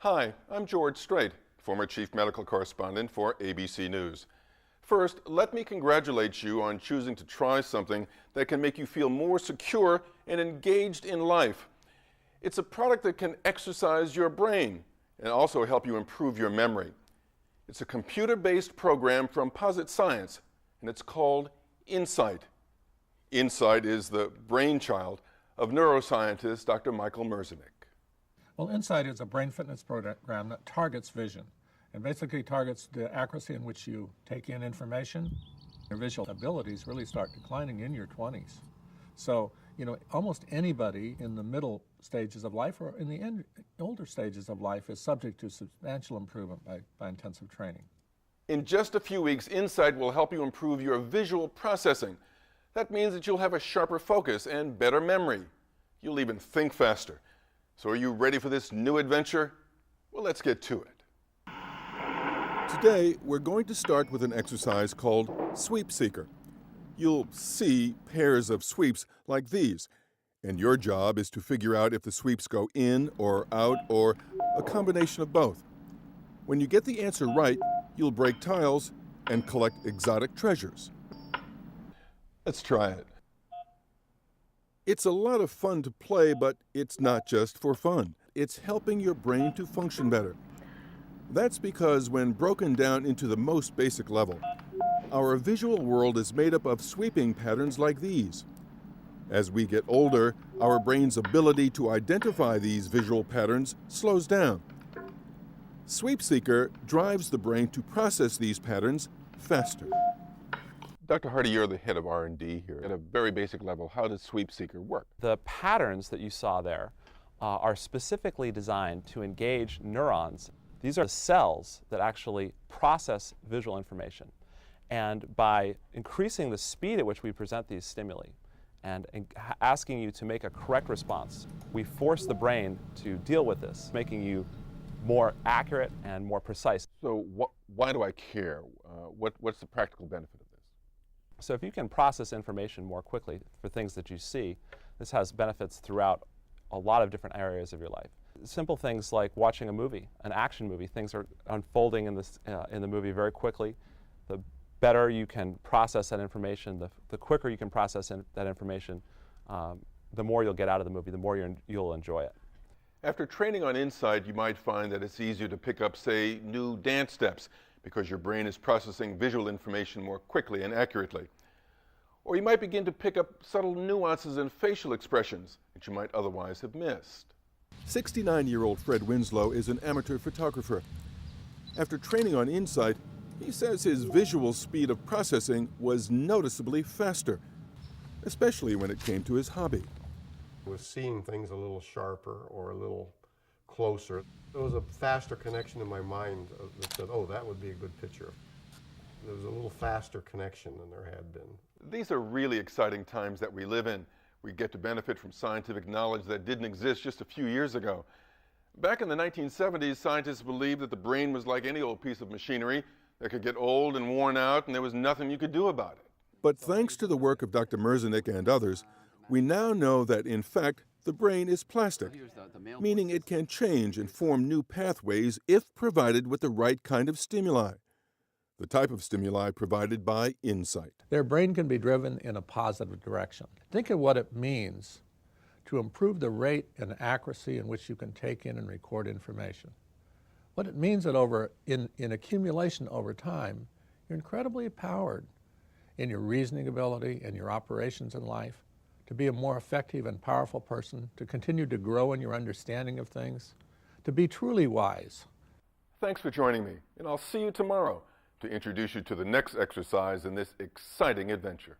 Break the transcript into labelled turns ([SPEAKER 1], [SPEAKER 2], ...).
[SPEAKER 1] Hi, I'm George Strait, former chief medical correspondent for ABC News. First, let me congratulate you on choosing to try something that can make you feel more secure and engaged in life. It's a product that can exercise your brain and also help you improve your memory. It's a computer-based program from Posit Science, and it's called Insight. Insight is the brainchild of neuroscientist Dr. Michael Merzenich.
[SPEAKER 2] Well, Insight is a brain fitness program that targets vision and basically targets the accuracy in which you take in information. Your visual abilities really start declining in your 20s. So, almost anybody in the middle stages of life or in the older stages of life is subject to substantial improvement by intensive training.
[SPEAKER 1] In just a few weeks, Insight will help you improve your visual processing. That means that you'll have a sharper focus and better memory. You'll even think faster. So are you ready for this new adventure? Well, let's get to it. Today, we're going to start with an exercise called Sweep Seeker. You'll see pairs of sweeps like these, and your job is to figure out if the sweeps go in or out or a combination of both. When you get the answer right, you'll break tiles and collect exotic treasures. Let's try it. It's a lot of fun to play, but it's not just for fun. It's helping your brain to function better. That's because when broken down into the most basic level, our visual world is made up of sweeping patterns like these. As we get older, our brain's ability to identify these visual patterns slows down. Sweep Seeker drives the brain to process these patterns faster. Dr. Hardy, you're the head of R&D here. At a very basic level, how does Sweep Seeker work?
[SPEAKER 3] The patterns that you saw there are specifically designed to engage neurons. These are the cells that actually process visual information. And by increasing the speed at which we present these stimuli and asking you to make a correct response, we force the brain to deal with this, making you more accurate and more precise.
[SPEAKER 1] So why do I care? What's the practical benefit of this?
[SPEAKER 3] So if you can process information more quickly for things that you see, this has benefits throughout a lot of different areas of your life. Simple things like watching a movie, an action movie. Things are unfolding in the movie very quickly. The better you can process that information, the quicker you can process that information, the more you'll get out of the movie, the more you'll enjoy it.
[SPEAKER 1] After training on Insight, you might find that it's easier to pick up, say, new dance steps because your brain is processing visual information more quickly and accurately. Or you might begin to pick up subtle nuances in facial expressions that you might otherwise have missed. 69-year-old Fred Winslow is an amateur photographer. After training on Insight, he says his visual speed of processing was noticeably faster, especially when it came to his hobby.
[SPEAKER 4] I was seeing things a little sharper or a little closer. There was a faster connection in my mind that said, oh, that would be a good picture. There was a little faster connection than there had been.
[SPEAKER 1] These are really exciting times that we live in. We get to benefit from scientific knowledge that didn't exist just a few years ago. Back in the 1970s, scientists believed that the brain was like any old piece of machinery that could get old and worn out, and there was nothing you could do about it. But thanks to the work of Dr. Merzenich and others, we now know that, in fact, the brain is plastic, meaning it can change and form new pathways if provided with the right kind of stimuli, the type of stimuli provided by Insight.
[SPEAKER 2] Their brain can be driven in a positive direction. Think of what it means to improve the rate and accuracy in which you can take in and record information. What it means that in accumulation over time, you're incredibly empowered in your reasoning ability and your operations in life, to be a more effective and powerful person, to continue to grow in your understanding of things, to be truly wise.
[SPEAKER 1] Thanks for joining me, and I'll see you tomorrow to introduce you to the next exercise in this exciting adventure.